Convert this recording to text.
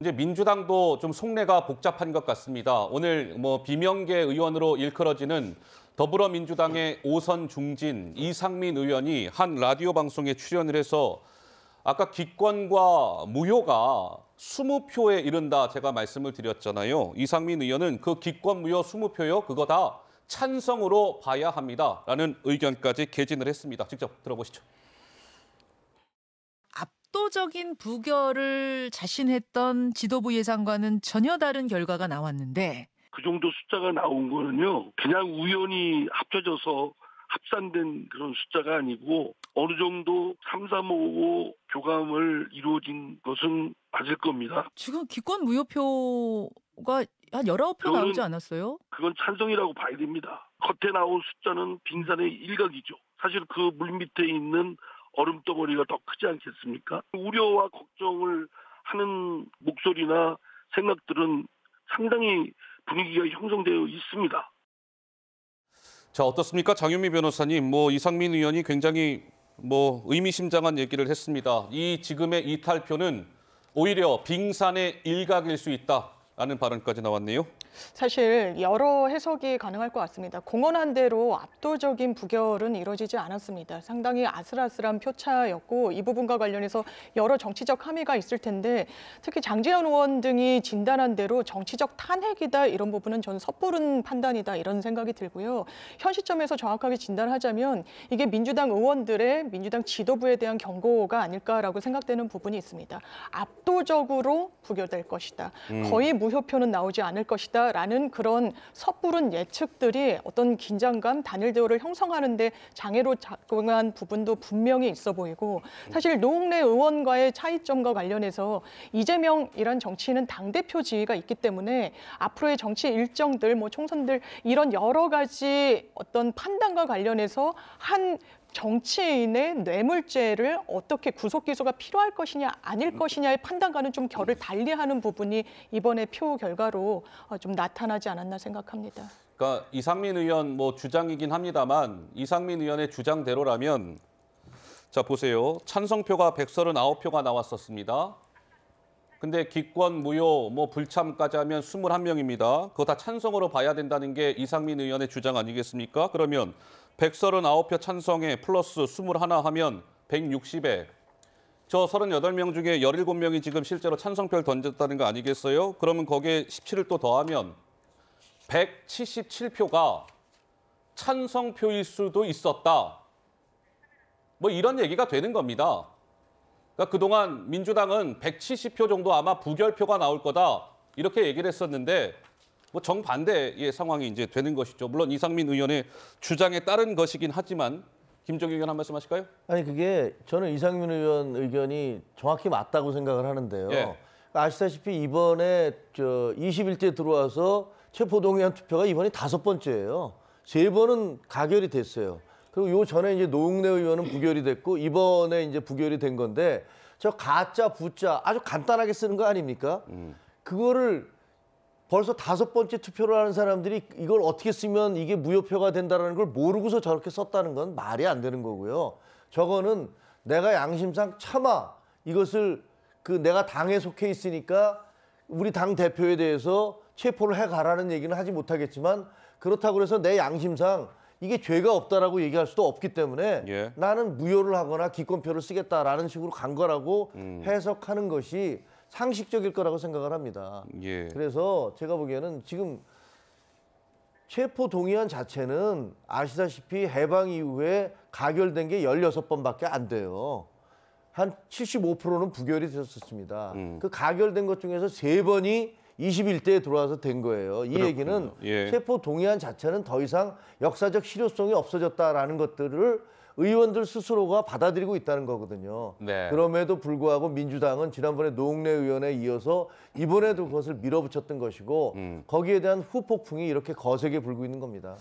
이제 민주당도 좀 속내가 복잡한 것 같습니다. 오늘 비명계 의원으로 일컬어지는 더불어민주당의 오선 중진 이상민 의원이 한 라디오 방송에 출연을 해서 아까 기권과 무효가 20표에 이른다 제가 말씀을 드렸잖아요. 이상민 의원은 그 기권 무효 20표요. 그거 다 찬성으로 봐야 합니다라는 의견까지 개진을 했습니다. 직접 들어보시죠. 압도적인 부결을 자신했던 지도부 예상과는 전혀 다른 결과가 나왔는데 그 정도 숫자가 나온 거는요. 그냥 우연히 합쳐져서 합산된 그런 숫자가 아니고 어느 정도 3, 3, 5, 5 교감을 이루어진 것은 맞을 겁니다. 지금 기권 무효표가 한 19표 나오지 않았어요? 그건 찬성이라고 봐야 됩니다. 겉에 나온 숫자는 빙산의 일각이죠. 사실 그 물밑에 있는 얼음덩어리가 더 크지 않겠습니까? 우려와 걱정을 하는 목소리나 생각들은 상당히 분위기가 형성되어 있습니다. 자, 어떻습니까? 장윤미 변호사님, 이상민 의원이 굉장히 의미심장한 얘기를 했습니다. 이 지금의 이탈표는 오히려 빙산의 일각일 수 있다라는 발언까지 나왔네요. 사실 여러 해석이 가능할 것 같습니다. 공언한 대로 압도적인 부결은 이루어지지 않았습니다. 상당히 아슬아슬한 표차였고 이 부분과 관련해서 여러 정치적 함의가 있을 텐데 특히 장제원 의원 등이 진단한 대로 정치적 탄핵이다 이런 부분은 저는 섣부른 판단이다 이런 생각이 들고요. 현 시점에서 정확하게 진단하자면 이게 민주당 의원들의 민주당 지도부에 대한 경고가 아닐까라고 생각되는 부분이 있습니다. 압도적으로 부결될 것이다. 거의 무효표는 나오지 않을 것이다. 라는 그런 섣부른 예측들이 어떤 긴장감, 단일 대우를 형성하는 데 장애로 작용한 부분도 분명히 있어 보이고 사실 노웅래 의원과의 차이점과 관련해서 이재명이란 정치인은 당대표 지위가 있기 때문에 앞으로의 정치 일정들, 총선들 이런 여러 가지 어떤 판단과 관련해서 한 정치인의 뇌물죄를 어떻게 구속 기소가 필요할 것이냐 아닐 것이냐의 판단과는 좀 결을 달리하는 부분이 이번에 표 결과로 좀 나타나지 않았나 생각합니다. 그러니까 이상민 의원 주장이긴 합니다만 이상민 의원의 주장대로라면 자 보세요. 찬성표가 139표가 나왔었습니다. 근데 기권 무효 불참까지 하면 21명입니다. 그거 다 찬성으로 봐야 된다는 게 이상민 의원의 주장 아니겠습니까? 그러면 139표 찬성에 플러스 21 하면 160에 저 38명 중에 17명이 지금 실제로 찬성표를 던졌다는 거 아니겠어요? 그러면 거기에 17을 또 더하면 177표가 찬성표일 수도 있었다. 이런 얘기가 되는 겁니다. 그러니까 그동안 민주당은 170표 정도 아마 부결표가 나올 거다. 이렇게 얘기를 했었는데 정반대의 상황이 이제 되는 것이죠. 물론 이상민 의원의 주장에 따른 것이긴 하지만 김종인 의원 한 말씀 하실까요? 아니 그게 저는 이상민 의원 의견이 정확히 맞다고 생각을 하는데요. 예. 아시다시피 이번에 21대 들어와서 체포동의안 투표가 이번이 5번째예요. 3번은 가결이 됐어요. 그리고 요 전에 이제 노웅래 의원은 부결이 됐고 이번에 이제 부결이 된 건데 저 가짜 부짜 아주 간단하게 쓰는 거 아닙니까? 그거를 벌써 5번째 투표를 하는 사람들이 이걸 어떻게 쓰면 이게 무효표가 된다는 걸 모르고서 저렇게 썼다는 건 말이 안 되는 거고요. 저거는 내가 양심상 차마 이것을 내가 당에 속해 있으니까 우리 당 대표에 대해서 체포를 해가라는 얘기는 하지 못하겠지만 그렇다고 해서 내 양심상 이게 죄가 없다라고 얘기할 수도 없기 때문에 예. 나는 무효를 하거나 기권표를 쓰겠다라는 식으로 간 거라고 해석하는 것이 상식적일 거라고 생각을 합니다. 예. 그래서 제가 보기에는 지금 체포 동의안 자체는 아시다시피 해방 이후에 가결된 게 16번밖에 안 돼요. 한 75%는 부결이 됐었습니다. 그 가결된 것 중에서 3번이 21대에 들어와서 된 거예요. 이 그렇군요. 얘기는 예. 체포 동의안 자체는 더 이상 역사적 실효성이 없어졌다라는 것들을 의원들 스스로가 받아들이고 있다는 거거든요. 네. 그럼에도 불구하고 민주당은 지난번에 노웅래 의원에 이어서 이번에도 그것을 밀어붙였던 것이고 거기에 대한 후폭풍이 이렇게 거세게 불고 있는 겁니다.